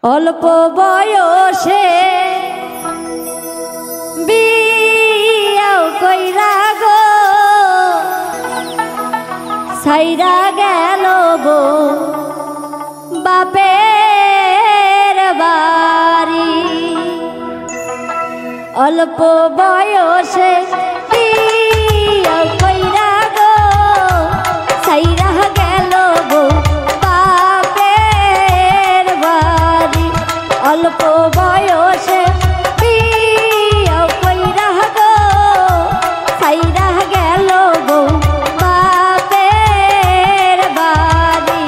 অল্প বয়সে বিয়াও কইরা গো সাইরা গেল বো বাপের বাড়ি। অল্প বয়সে বিয়াও কইরা গো সাইরা গেল বো বাপের বাড়ি। অল্প বয়সে বিয়াও কইরা গো সাইরা গেল বো বাপের বাড়ি।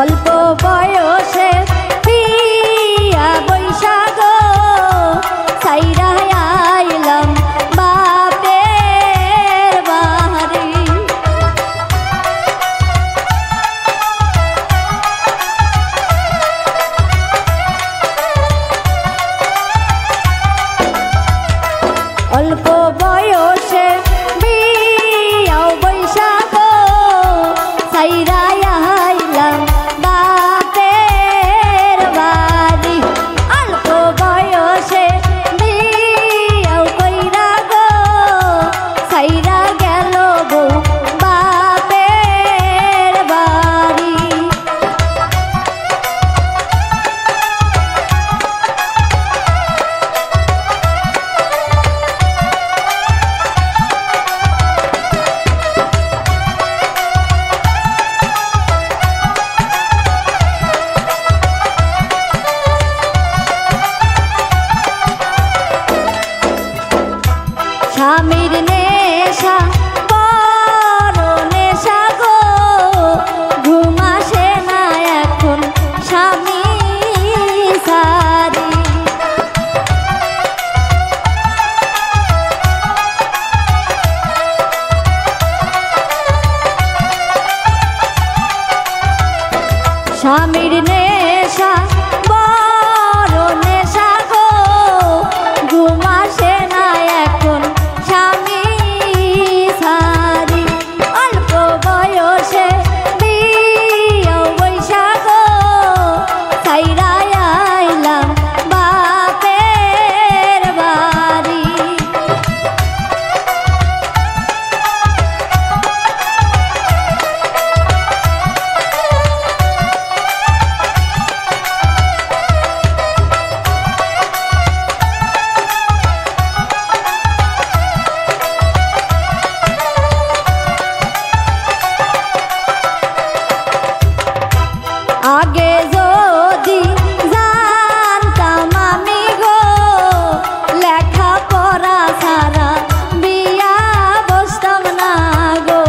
অল্প বয়সে বিয়া বৈশা গো সাইরা আইলাম বাপের বাড়ি। অল্প বয়সে বিয়া বৈশা গো সাইরা আইলাম বাপের বাড়ি। অল্প বয়সে বিয়াও কইরা গো সাইরা গেল বো বাপের বাড়ি। স্বামীর নেশা বড় নেশা গো ঘুম আসে না এখন স্বামী সারি। স্বামীর নেশা বড় নেশা গো ঘুম আসে না এখন স্বামী সারি। অল্প বয়সে বিয়াও বৈশা গো সাইরা আইলাম বাপের বাড়ি। আগে যদি জানতাম আমি গো লেখা পড়া ছাড়া বিয়া বসতাম না গো।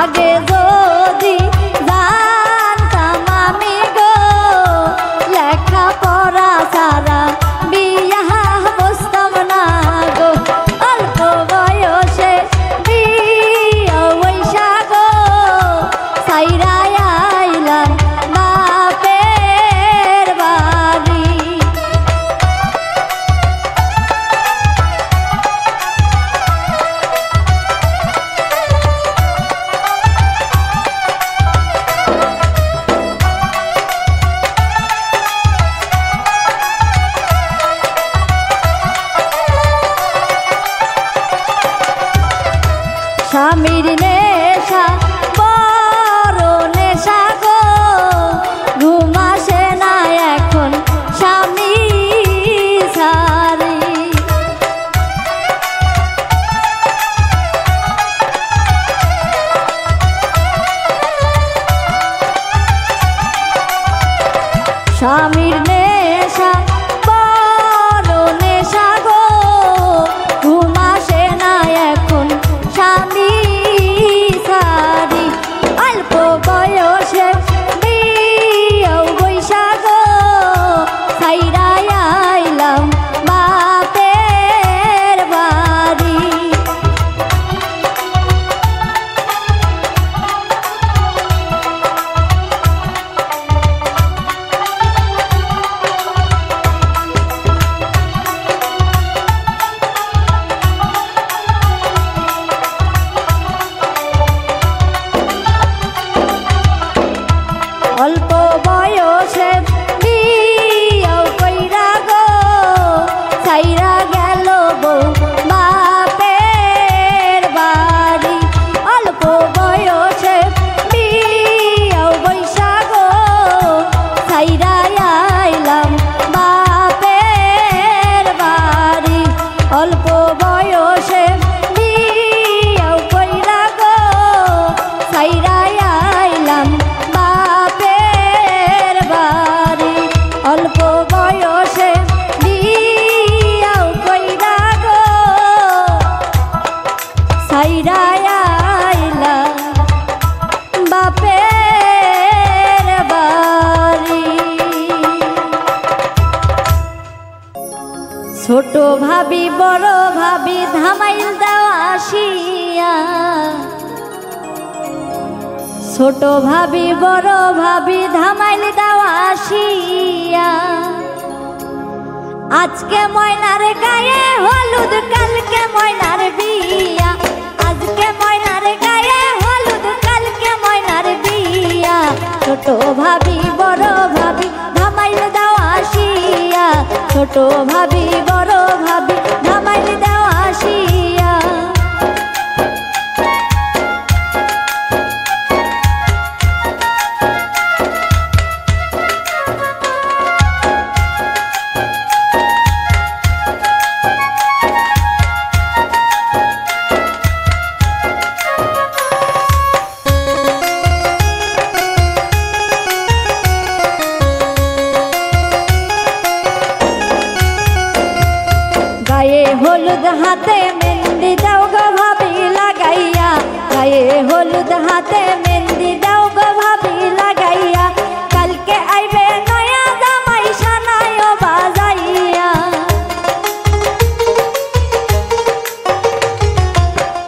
আগে যদি জানতাম আমি গো লেখা পড়া ছাড়া বিয়া বসতাম না গো। অল্প বয়সে বিয়া বৈশা গো সাইরা আইলাম বাপের বাড়ি। স্বামীর নেশা বড় নেশা গো ঘুম আসে না এখন স্বামী সারি। স্বামীর নেশা বড় নেশা গো ঘুম আসে না এখন স্বামী সারি। অল্প বয়সে বাড়ি। ছোট ভাবি বড় ভাবি ধামাইল দেওয়া আসিয়া, ছোট ভাবি বড় ভাবি ধামাইল দেওয়া আসিয়া, আজকে ময়নার গায়ে হলুদ কালকে ময়নার বিয়া, আজকে ময়নার গায়ে হলুদ কালকে ময়নার বিয়া। ছোট ভাবি বড় ভাবি ধামাইল দেওয়া আসিয়া, ছোট ভাবি বড় ভাবি ধামাইল দেওয়া আসিয়া। গায়ে হলুদ হাতে মেহেন্দি দাও গো ভাবি লাগাইয়া, গায়ে হলুদ হাতে মেহেন্দি দাও গো ভাবি লাগাইয়া, কালকে আইবে নয়া জামাই সানাইও বাজাইয়া,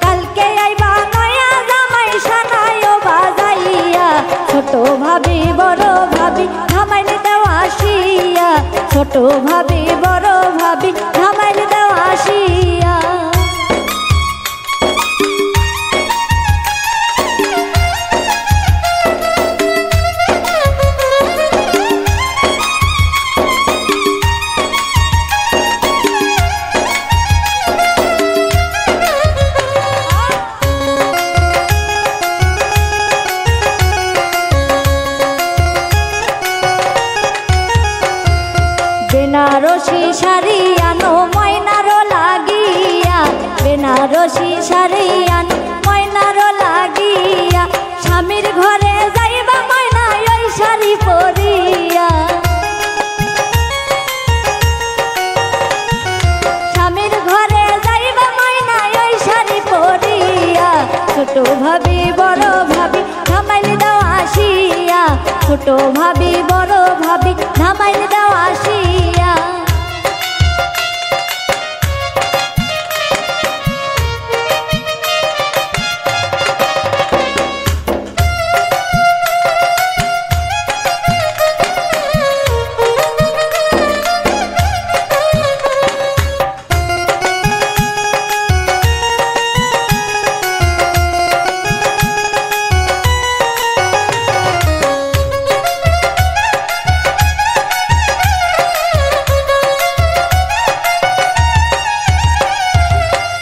কালকে আইবা নয়া জামাই সানাইও বাজাইয়া। ছোট ভাবি বড় ভাবি ধামাইল দেওয়া আসিয়া, ছোট ভাবি বড় ভাবি ধামাইল দেওয়া আসিয়া। বেনারসি শাড়ি আনো ময়নারো লাগিয়া, বেনারসি শাড়ি আনো ময়নারো লাগিয়া, স্বামীর ঘরে যাইবা ময়না ওই শাড়ি পরিয়া, স্বামীর ঘরে যাইবা ময়না ওই শাড়ি পরিয়া। ছোট ভাবি বড় ভাবি ধামাইল দেওয়া আসিয়া, ছোট ভাবি বড় ভাবি ধামাইল দেওয়া আসিয়া।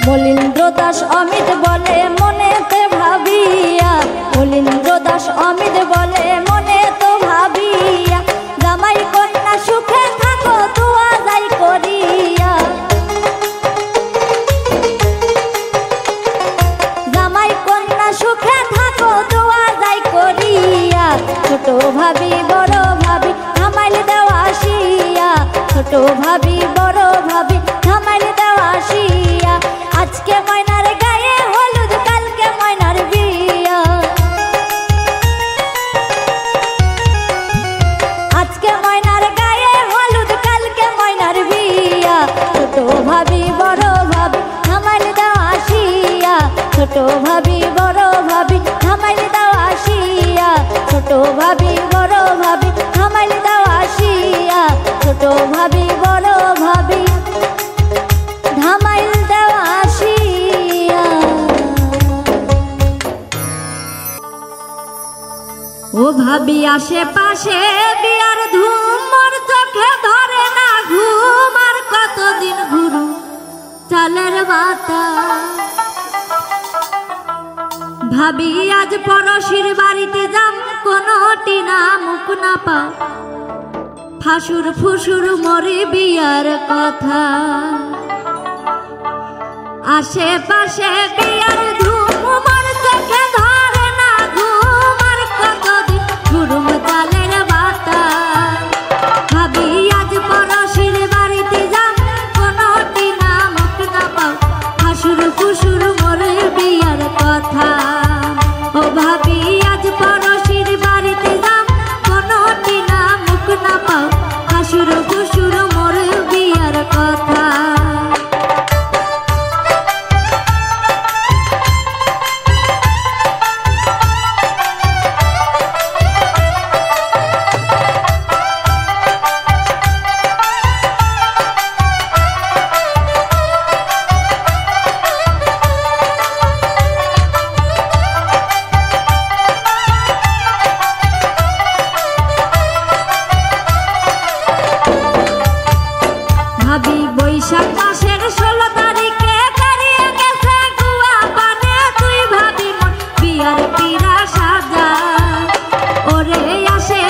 মলিন্দ্র দাস অমিত বলে মনেতে ভাবিয়া, মলিন্দ্র দাস অমিত বলে মনেতে ভাবিয়া, জামাই কন্যা সুখে থাকো দুয়া যাই করিয়া, জামাই কন্যা সুখে থাকো দুয়া যাই করিয়া। ছোট ভাবি বড় ভাবি ধামাইল দেওয়া আসিয়া, ছোট ভাবি বড় ভাবি ধামাইল দেওয়া আসিয়া, আজকে ময়নার গায়ে হলুদ কালকে ময়নার বিয়া, আজকে ময়নার গায়ে হলুদ কালকে ময়নার বিয়া। ছোট ভাবি বড় ভাবি ধামাইল দেওয়া আসিয়া, ছোট ভাবি বড় ভাবি ধামাইল দেওয়া আসিয়া, ছোট ভাবি বড় ভাবি ধামাইল দেওয়া আসিয়া, ছোট ভাবি বড় ভাবি ধামাইল দেওয়া আসিয়া। ও ভাবি আশেপাশে বিয়ার ধুম মোর চোখে ধরে না ঘুম, আর কতদিন ঘুরু চালের বাতা, ভাবি আজ পড়শির বাড়িতে যাম কোনটি না মুখ না পাও, ফাসুর ফুসুর মরে বিয়ার কথা, আশেপাশে বিয়ার ধুম মোর চোখে ধরে না ঘুম, আর কতদিন ঘুরুম চালের বাতা, ভাবি আজ পড়শির বাড়িতে যাম কোনটি না মুখ না পাও, ফাসুর ফুসুর মরে বিয়ার কথা। ও ভাবি আজ পড়শির বাড়িতে যাম কোনো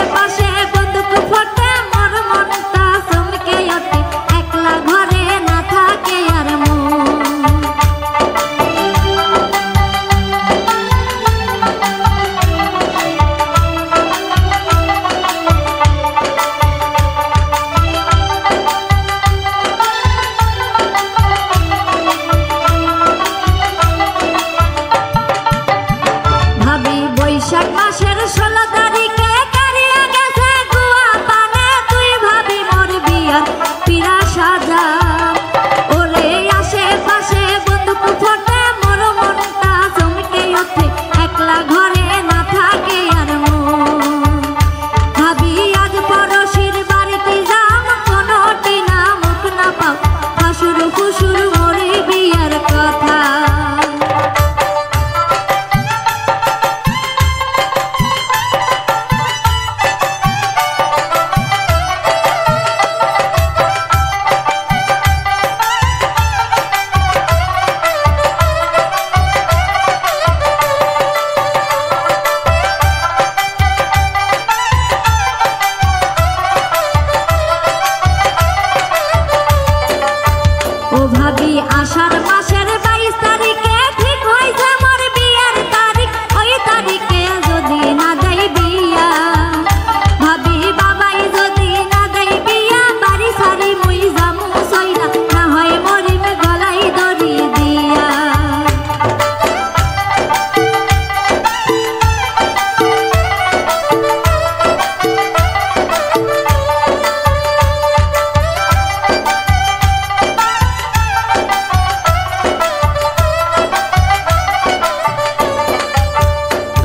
আশেপাশে বন্দুক ফোটে মোর মনটা চমকে ওঠে একলা ঘরে না থাকে আর ভাবি বৈশাখ মাসের 16 তারিখে কারিয়া গেছে গুয়া পানে তুই ভাবি মোর বিয়ার পিরা সাজা ওরে আশেপাশে বন্দুক ফোটে মোর মনটা চমকে ওঠে একলা ঘরে না থাকে আর ভাবি আজ পড়শির বাড়িতে যাম কোনোটি না মুখ না পাও হাসুর ফুসুর মোরে বিয়ার কথা ও ভাবি আষাঢ় মাসের 22 তারিখে ঠিক হইছে মোর বিয়ার তারিখ ওই তারিখে যদি না দেই বিয়া ভাবি বাবাই যদি না দেই বিয়া বাড়ি সারি মুই যামু সইরা না হয় মরিম গলাই দড়ি দিয়া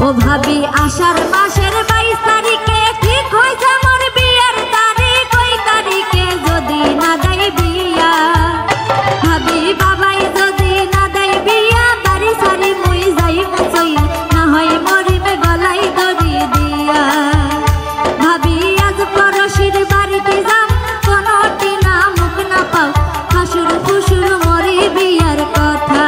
ও ভাবি আষাঢ় মাসের 22 তারিখে ঠিক হইছে মোর বিয়ার তারিখ ওই তারিখে যদি না দেই বিয়া ভাবি বাবাই যদি না দেই বিয়া বাড়ি সারি মুই যাইমু সইরা না হয় মরিম গলাই দড়ি দিয়া ভাবি আজ পড়শির বাড়িতে যাম কোনোটি না মুখ না পাও হাসুর ফুসুর মোরে বিয়ার কথা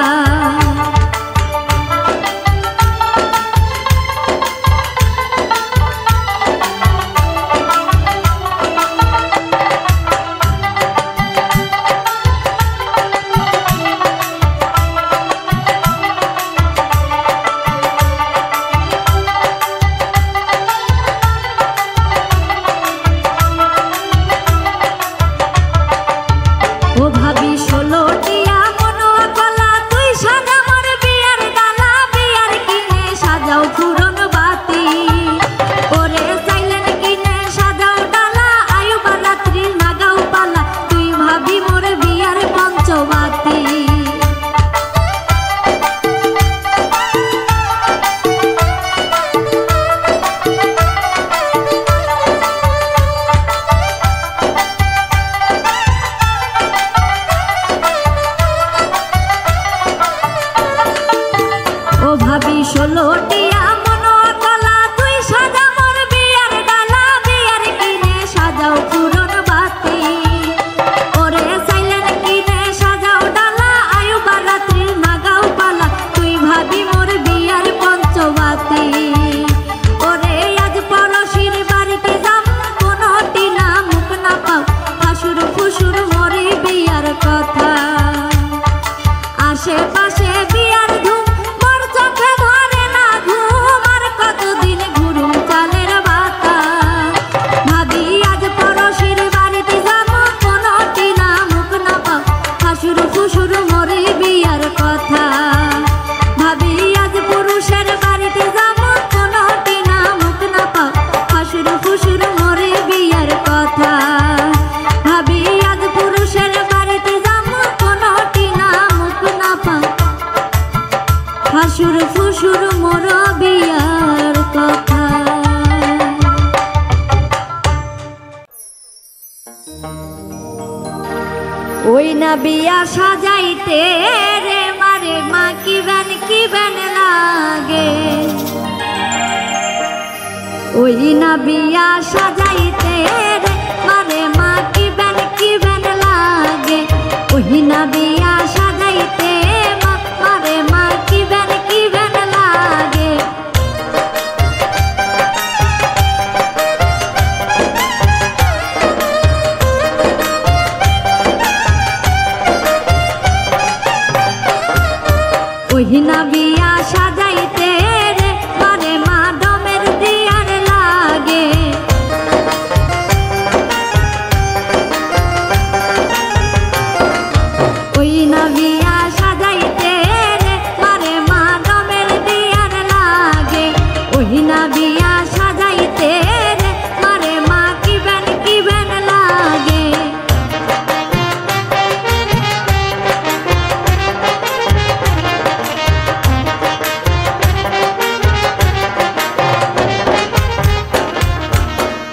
ও ভাবি 16 টিয়া মনোয়া কলা তুই সাজা মোর বিয়ার ডালা বিয়ার কিনে সাজাও ফুরন বাতি ওরে সাইলেন কিনে সাজাও ডালা আয়ু বারাত্রি নাগাও পালা তুই ভাবি মোর বিয়ার পঞ্চবাতি ও ভাবি 16 টিয়া মনোয়া কলা তুই সাজা মোর বিয়ার ডালা বিয়ার কিনে সাজাও ফুরন বাতি ওরে সাইলেন কিনে সাজাও ডালা আয়ু বারাত্রি নাগাও পালা তুই ভাবি মোর বিয়ার পঞ্চবাতি ওরে আজ পড়শির বাড়িতে যাম কোনোটি না মুখ না পাও হাসুর ফুসুর মোরে বিয়ার কথা আশেপাশে বিয়ার ধুম মোর চোখে ধরে না ঘুম আর কতদিন ঘুরুম চালের বাতা ভাবি আজ পড়শির বাড়িতে যাম কোনোটি না মুখ না পাও হাসুর ফুসুর মোরে বিয়ার কথা ভাবি আজ পুরুষের বাড়িতে যাম কোনোটি না মুখ না পাও হাসুর ফুসুর মোরে বিয়ার কথা ভাবি আজ পুরুষের বাড়িতে যাম কোনোটি না মুখ না পাও হাসুর ফুসুর মোর বিয়ার কথা ওই না বিয়া সাজাইতে রে মারে মা কি বেন লাগে ওই না বিয়া সাজাইতে রে মারে মা কি বেন লাগে ওই না বিয়া সাজাইতে মারে মা কি বেন লাগে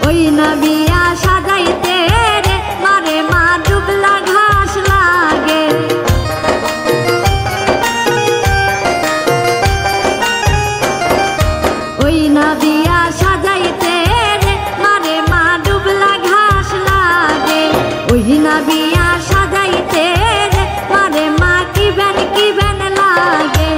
ওই না বিয়া সাজাইতে রে মারে মা ডুবলা ঘাস লাগে। ওই না বিয়া সাজাইতে রে মারে মা ডুবলা ঘাস লাগে। ওই না বিয়া সাজাইতে রে মারে মা কি বেন লাগে।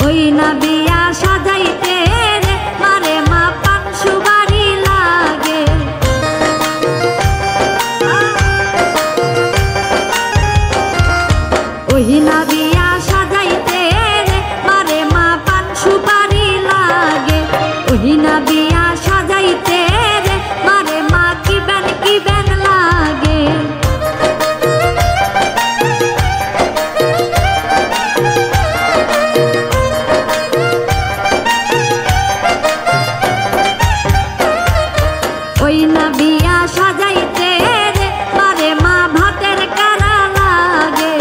ওই না বিয়া সাজাইতে রে মারে মা পান সুবারি লাগে। ওই না বিয়া সাজাইতে রে মারে মা পান সুপারি লাগে। ওই না বিয়া সাজাইতে রে মারে মা কি বেন লাগে। ওই না বিয়া সাজাইতে রে মারে মা ভাতের কারা লাগে।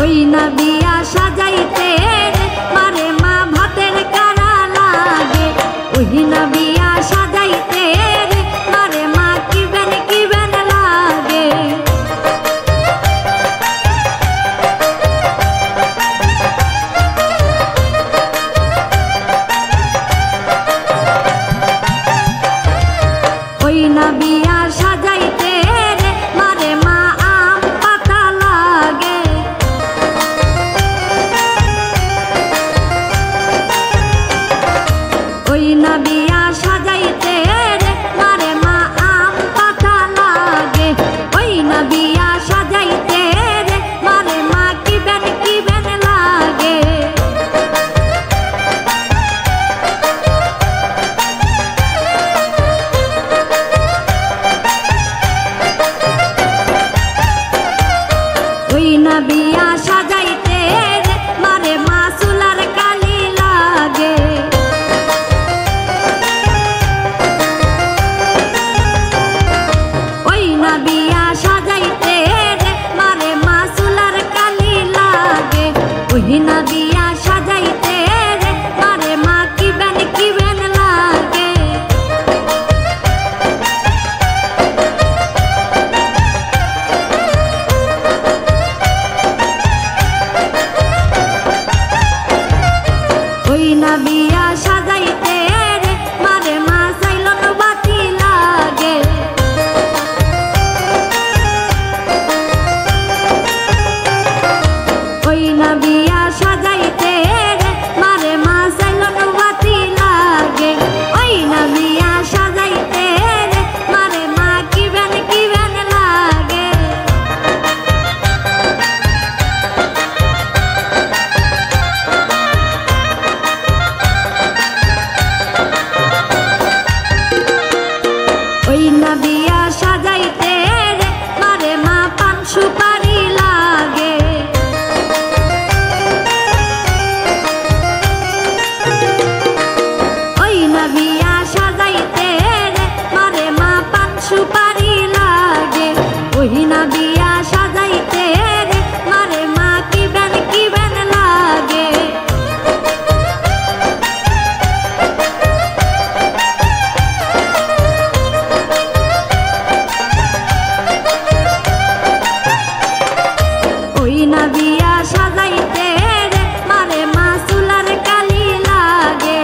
ওই না বিয়া সাজাইতে রে মারে মা ভাতের কারা লাগে। ওই না বিয়া সাজাইতে রে মারে মা কি বেন লাগে। ওই না বিয়া সাজাইতে রে মারে মা আম পাতা লাগে। ওই না বিয়া সাজাইতে রে মারে মা আম পাতা লাগে। ওই না বিয়া সাজাইতে রে মারে মা কি বেন লাগে। ওই না বিয়া সাজাইতে রে মারে মা চুলার কালি লাগে। ওই না বিয়া সাজাইতে রে মারে মা চুলার কালি লাগে। ওই না বিয়া সাজাইতে রে মারে মা কি বেন লাগে। ওই না বিয়া সাজাইতে রে মারে মা চাইলন বাতি লাগে। ওই না বিয়া সাজাইতে রে মারে মা চাইলন বাতি লাগে। ওই না বিয়া সাজাইতে রে মারে মা কি বেন লাগে। ওই না বিয়া সাজাইতে রে মারে মা পান সুপারি লাগে। ওই না বিয়া সাজাইতে রে মারে মা পান সুপারি লাগে। ওই না বিয়া সাজাইতে রে মারে মা কি বেন লাগে। ওই না বিয়া সাজাইতে রে মারে মা চুলার কালি লাগে।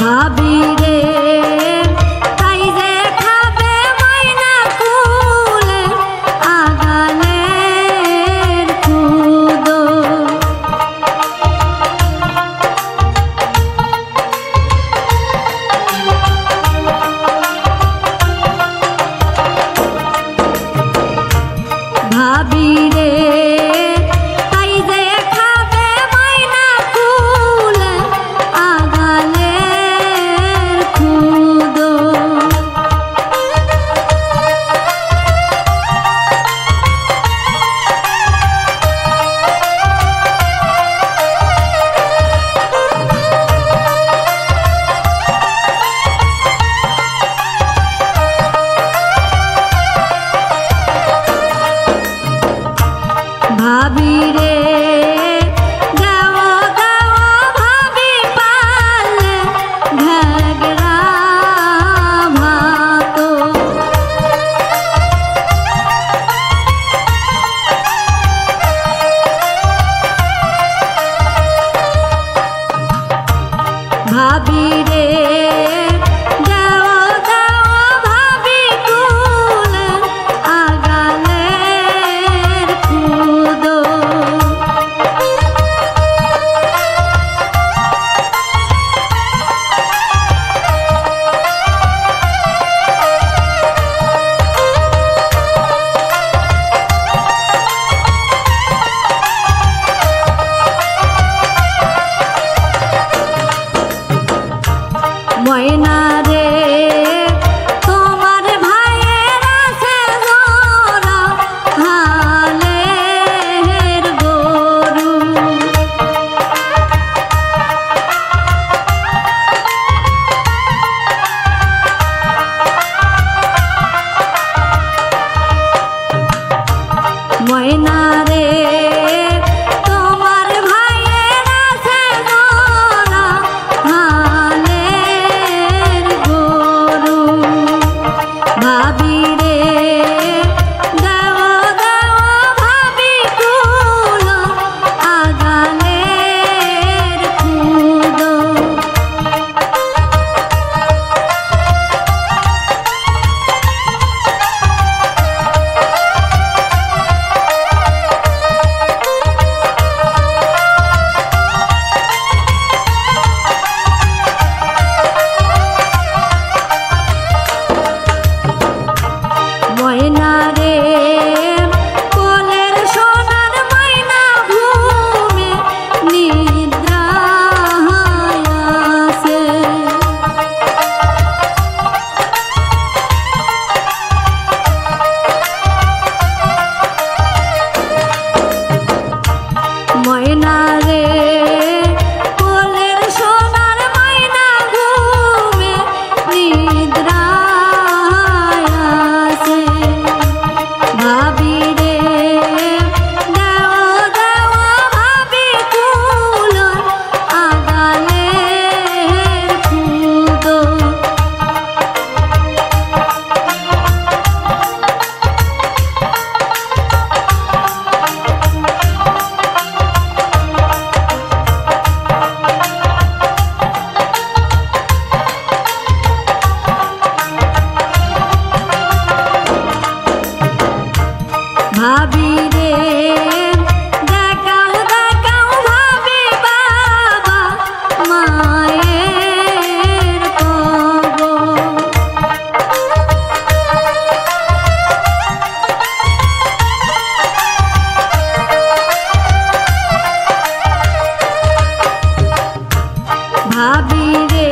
ভাবি রে তাই যে খাবে ময়না কুলে আগালের খুদো ভাবি রে তাই যে খাবে ময়না কুলে আগালের খুদো ভাবি রে গাও গাও ভাবি পালে ঘাগরা ভাতো ভাবি রে গাও গাও ভাবি কুলে আগালের খুদো ময়না রে তোমার ভাইয়ের আছে জোড়া হালের গরু ময়না রে তোমার ভাইয়ের আছে জোড়া হালের গরু ভাবি রে গাও গাও ভাবি কুলো আগালের খুদো ময়না রে কোলের সোনার ময়না ঘুমে নিদ্রায় আছে ময়না রে কোলের সোনার ময়না ঘুমে নিদ্রায় আছে ভাবি রে গাও গাও ভাবি কুলো আগালের খুদো ভাবি রে দেখাও দেখাও ভাবি বাবা মায়ের কবর ভাবি রে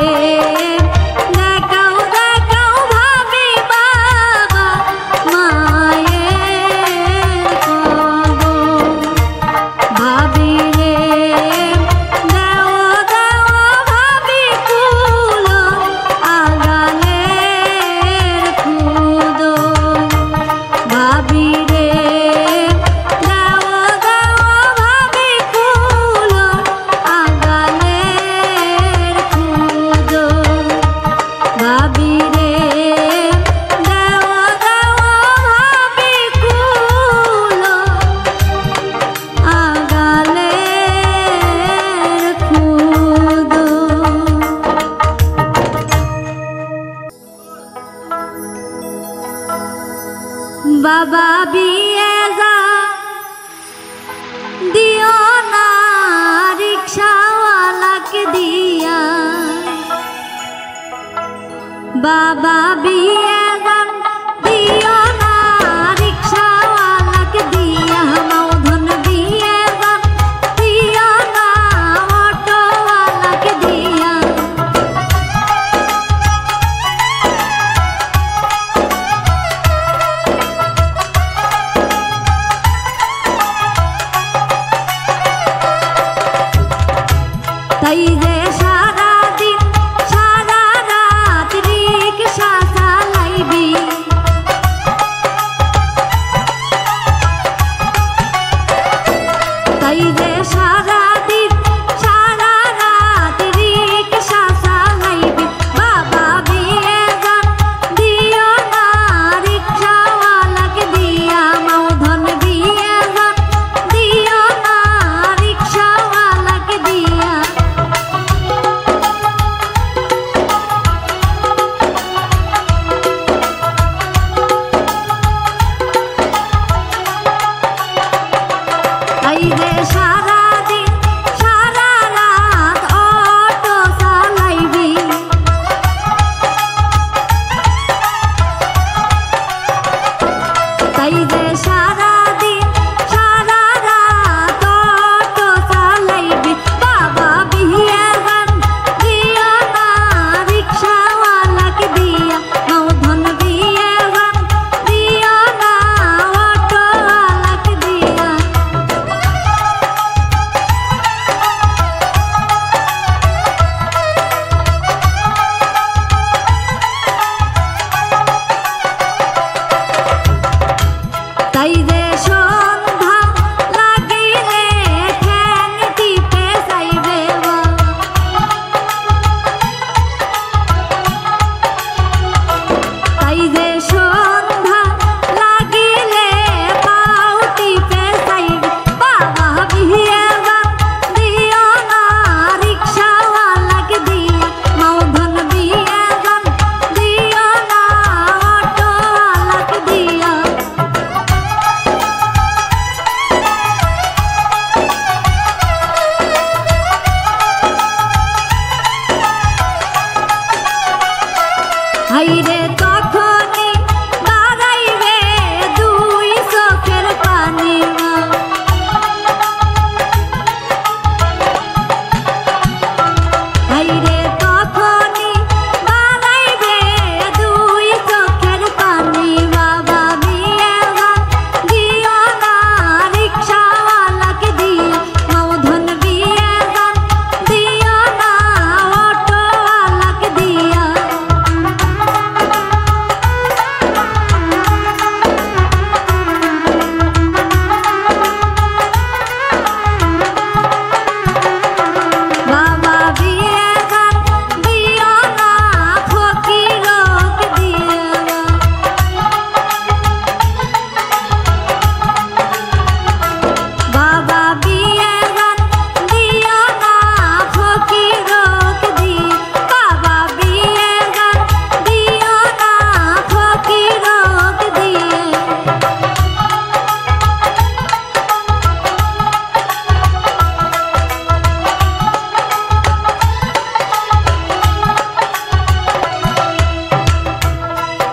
দেখাও দেখাও ভাবি বাবা মায়ের খুদো বাবা বিয়ে যা দিও না রিক্সাওয়ালাকে দিয়া, বাবা বিয়ে গান দিও না রিক্সাওয়ালাকে দিয়া, মৌধন বিয়ে গান দিও না অটোওয়ালাকে দিয়া। তাই যে সারাদিন সারা রাত রিক্সা চালাইবি, তাই যে সারাদিন সারা রাত রিক্সা চালাইবি, বাবা বিয়ে গান দিও না রিক্সাওয়ালাকে দিয়া, মৌধন বিয়ে গান দিও না রিক্সাওয়ালাকে দিয়া। তাই যে সারাদিন সারা রাত অটো চালাইবি, তাই যে সারাদিন সারা রাত অটো চালাইবি, বাবা বিয়ে গান দিও না রিক্সাওয়ালাকে দিয়া, মৌধন বিয়ে গান দিও না অটোওয়ালাকে দিয়া। তাই যে সন্ধ্যা লাগিলে ঠ্যাং টিপে যাইবে, তাই যে সন্ধ্যা লাগিলে পাও টিপে যাইবে, বাবা বিয়ে গান দিও না রিক্সাওয়ালাকে দিয়া, মৌধন বিয়ে গান দিও না অটোওয়ালাকে দিয়া। হাইরে তখনই বাড়াইবে দুই চোখের পানি, হাইরে তখনই বাড়াইবে দুই চোখের পানি, বাবা বিয়ে গান দিও না রিক্সাওয়ালাকে দিয়া, মৌধন বিয়ে গান দিও না অটোওয়ালাকে দিয়া। বাবা বিয়ে গান দিও না ফকিরকে দিয়া, বাবা বিয়ে গান দিও না ফকিরকে দিয়া, বাবা বিয়ে গান দিও না ফকিরকে দিয়া।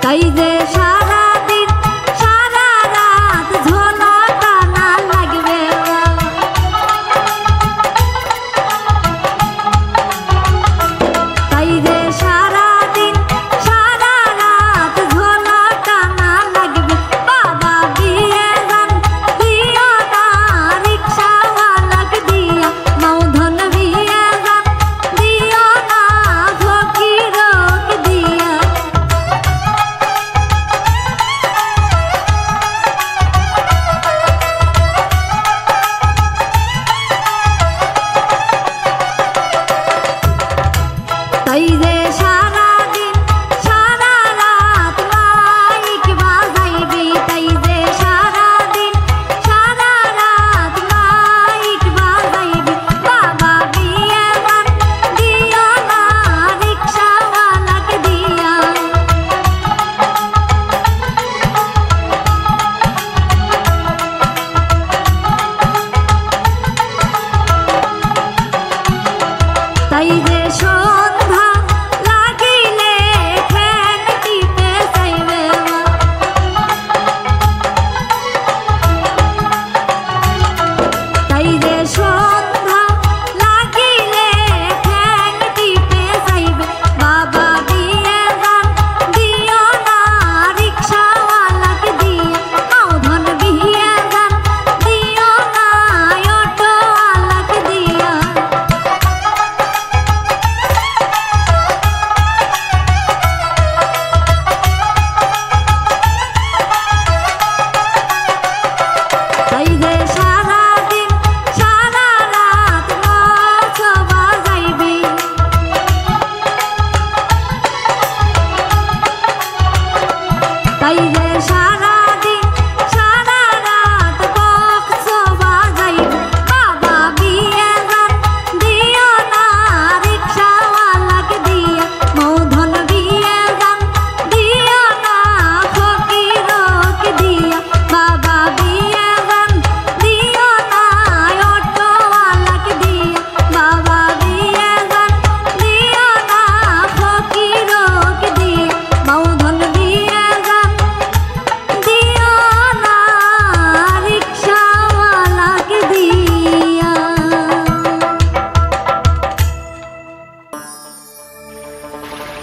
তাই যে সারাদিন সারা রাত ঝোলা টানা লাগবে, তাই যে সারাদিন সারা রাত ঝোলা টানা লাগবে, বাবা বিয়ে গান দিও না রিক্সাওয়ালাকে দিয়া, মৌধন বিয়ে গান দিও না ফকিরকে দিয়া। তাই যে সারাদিন সারা রাত মাইক বাজাইবি, তাই যে সারাদিন সারা রাত মাইক বাজাইবি, বাবা বিয়ে গান দিও না রিক্সাওয়ালাকে দিয়া।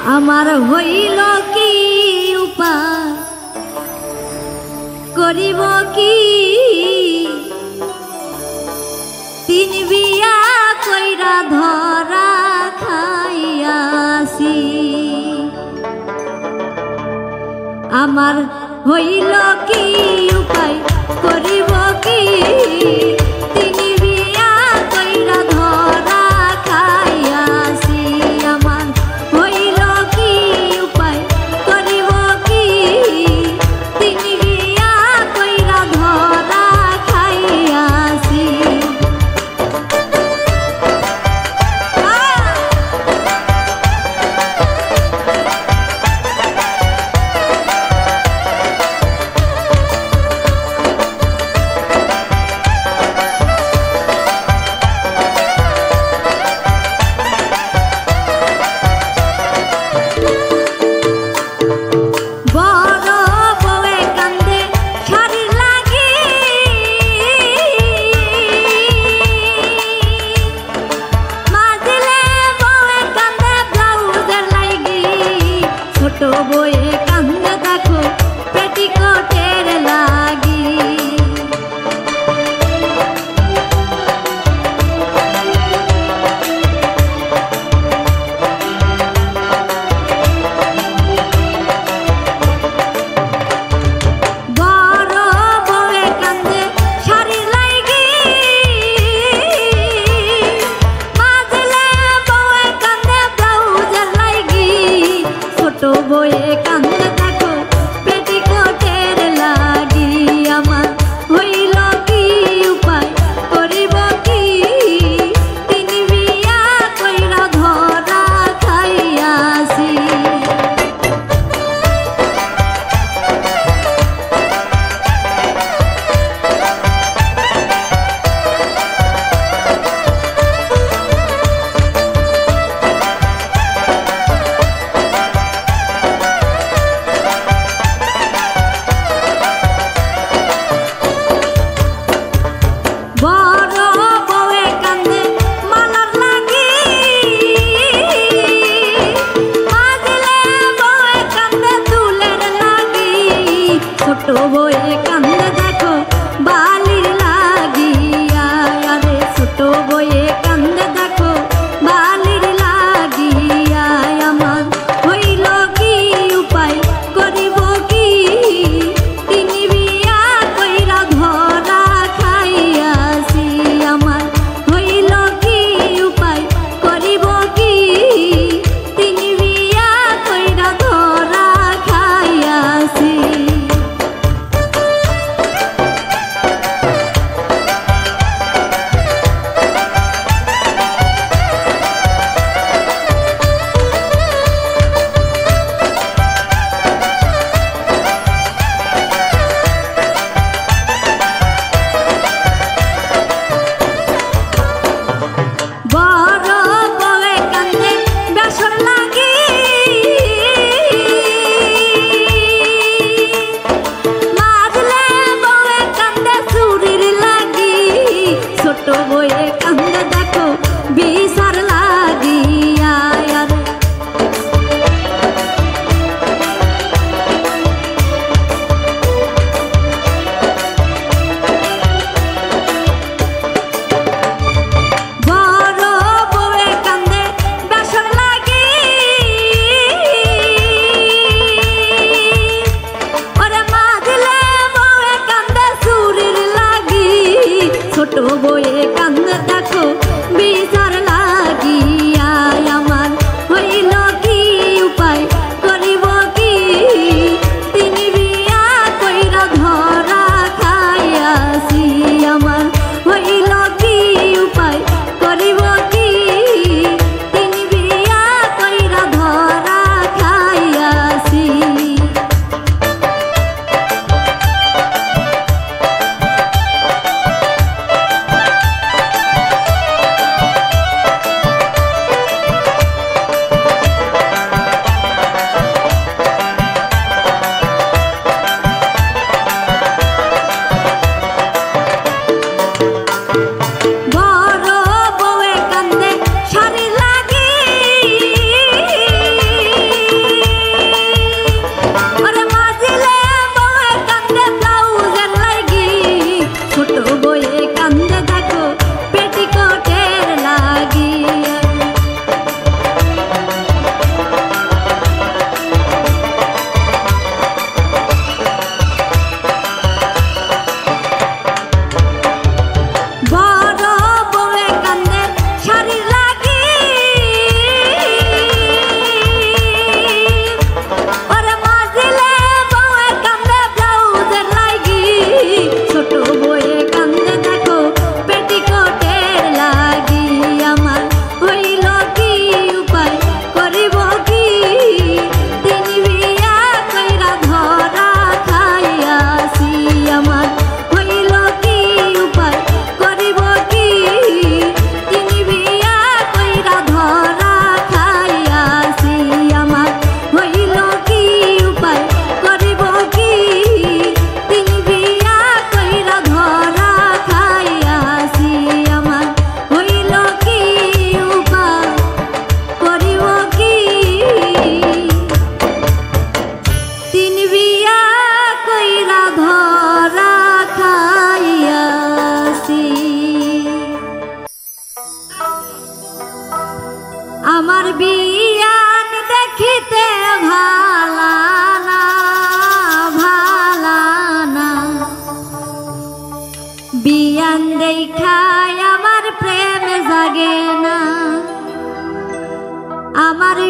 আমার হইল কি উপায় করিব কি তিন বিয়া কইরা ধরা খাইয়াছি আমার হইল কি উপায় করিব কি তিন বিয়া কইরা ধরা খাইয়াছি আমার হইল কি উপায় করিব কি তিন বিয়া কইরা ধরা খাইয়াছি বয়ে কান্দে দেখো পেটিকোটের লাগি বড় বয়ে কান্দে শাড়ি লাগি মাজলে বয়ে কান্দে ব্লাউজের লাগি ছোট বয়ে কান্দে দেখো পেটিকোটের লাগি আমার হইল কি উপায় করিব কি তিন বিয়া কইরা ধরা খাইয়াছি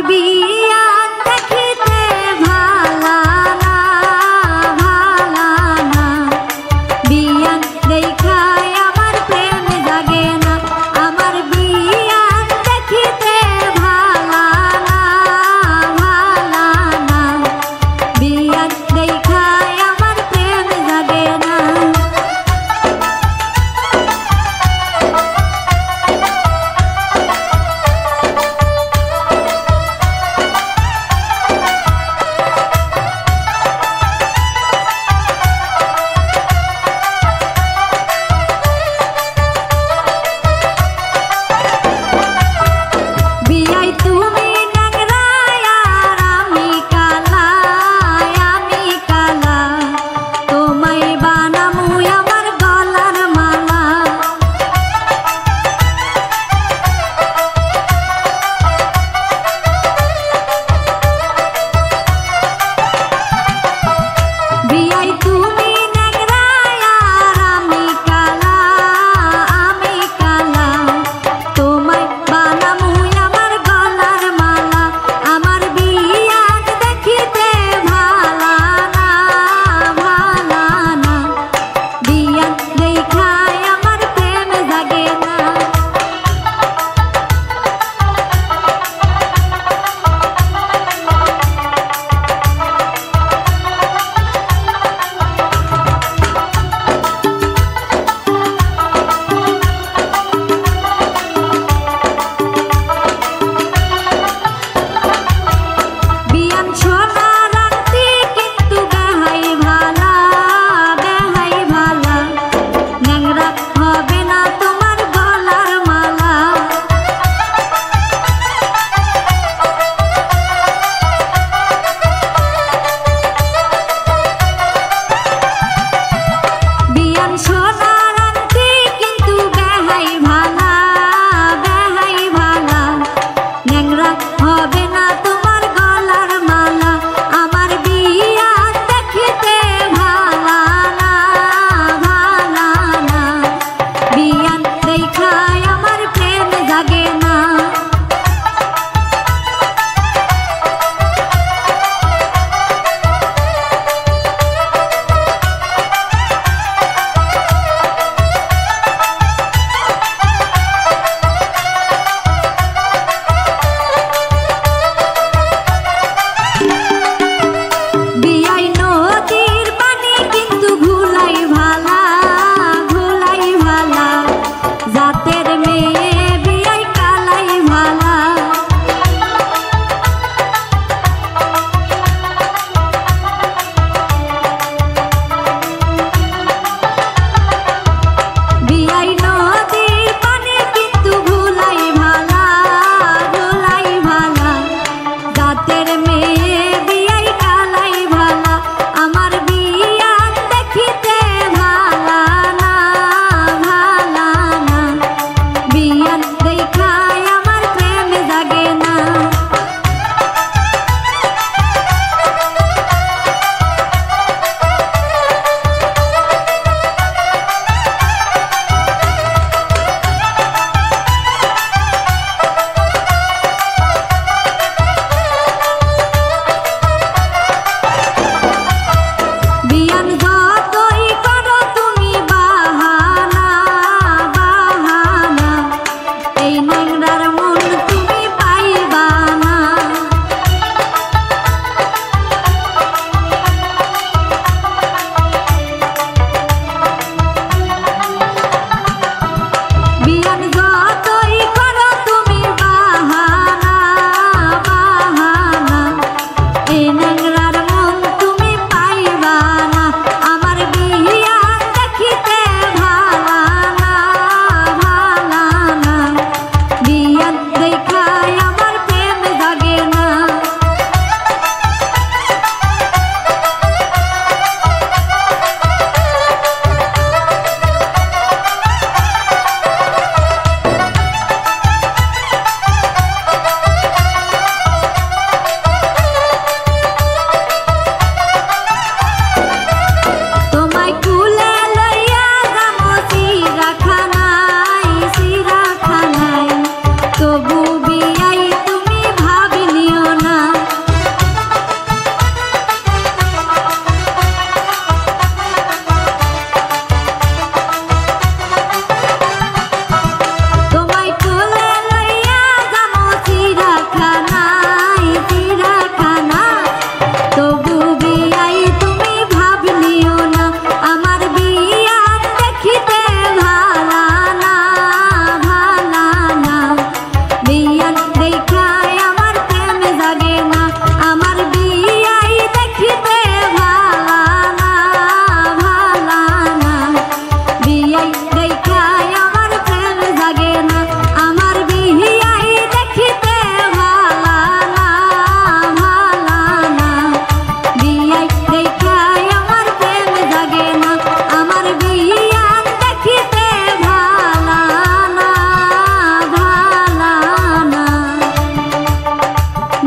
বিয়ান দেখিতে ভালা না, ভালা না। বিয়ান দেখায় আমার প্রেম জাগে না, আমার বিয়ান দেখিতে ভালা না, ভালা না। বিয়ান দেখায় আমার প্রেম জাগে না।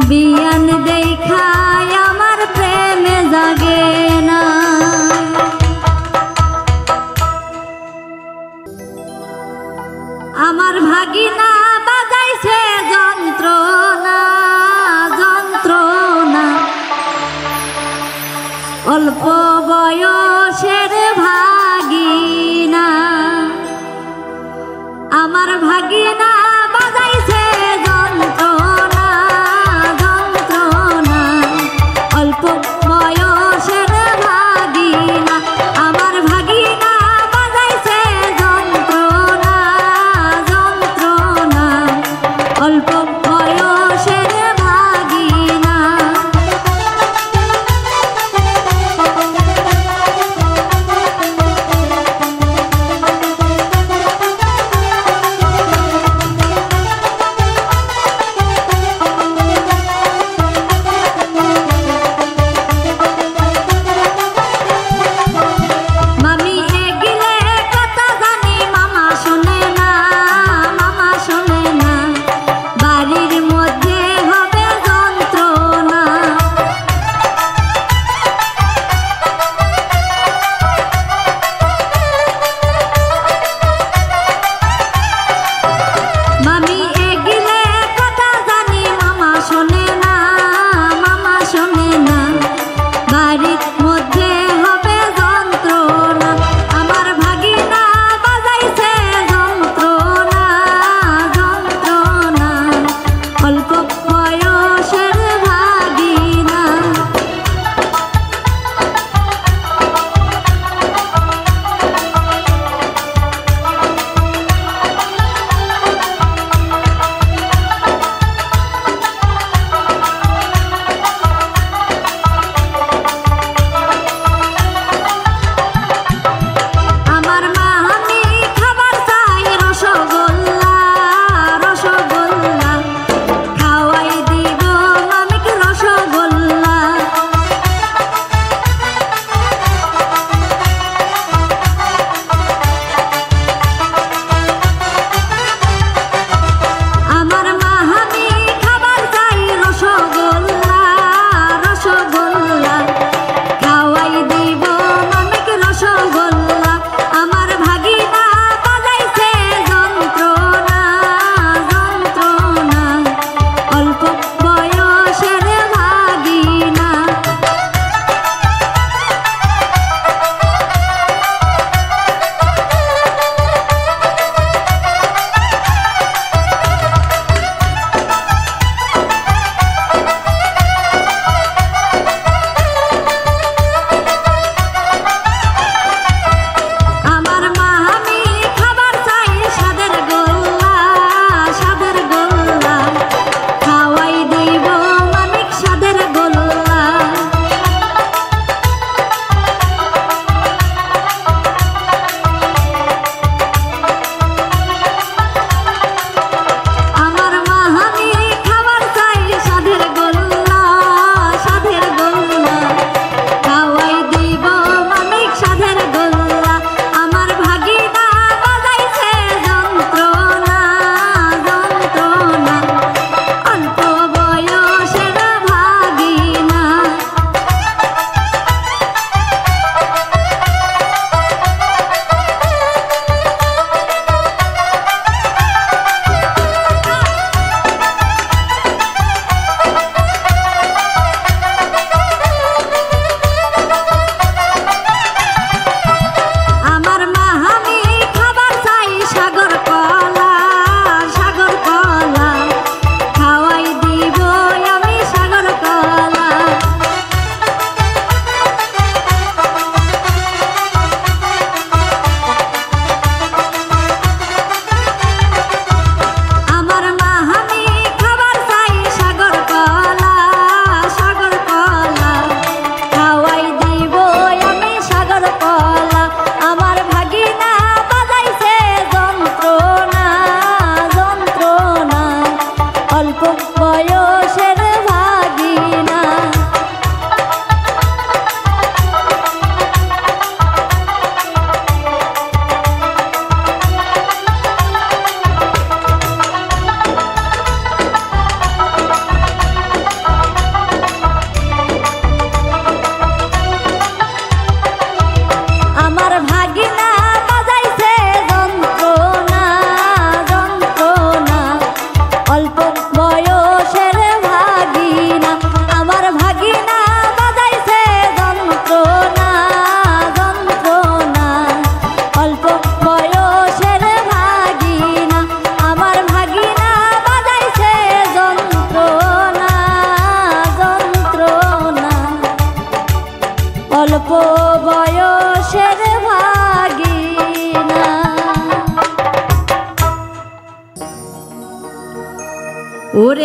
বিয়ান দেখায় আমার প্রেমে জাগে না। আমার ভাগিনা বাজাইছে যন্ত্রণা যন্ত্রণা, অল্প বয়সের ভাগিনা। আমার ভাগিনা বাজাইছে যন্ত্রণা যন্ত্রণা, অল্প বয়সের ভাগিনা। আমার ভাগিনা বাজাইছে যন্ত্রণা যন্ত্রণা, অল্প বয়সের ভাগিনা।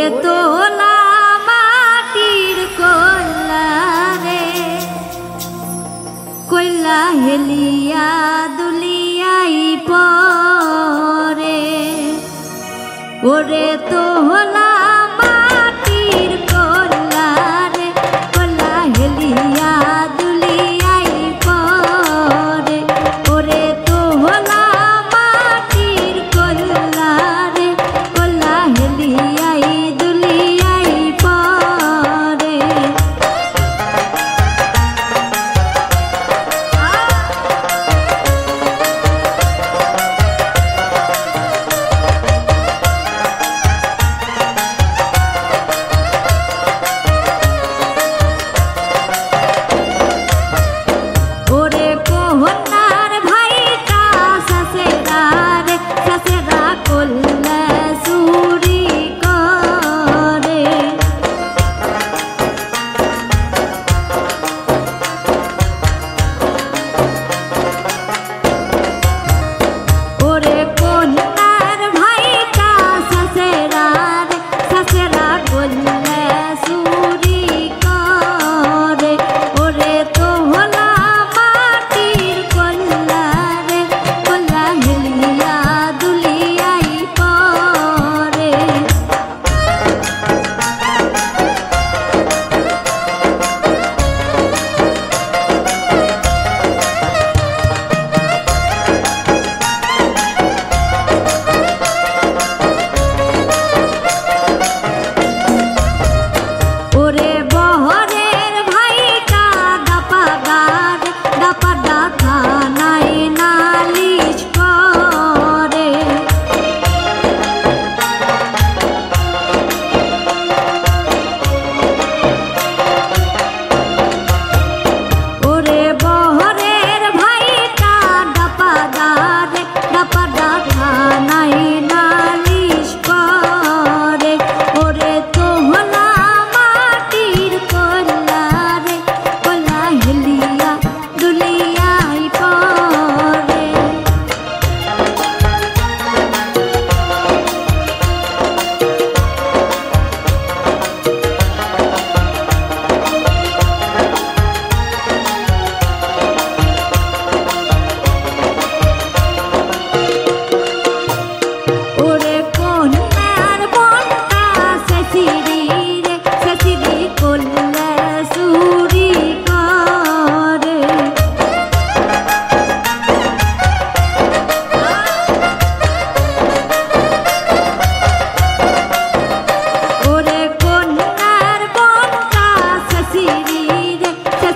ওরে তোলা মাটির কল্লা রে কইলা হেলিয়া দুলিয়াই পরে ওরে তোলা মাটির কল্লা রে কইলা হেলিয়া দুলিয়াই পরে ওরে তোলা মাটির কল্লা রে কইলা হেলিয়াই দুলিয়াই পরে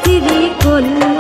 সিরি করল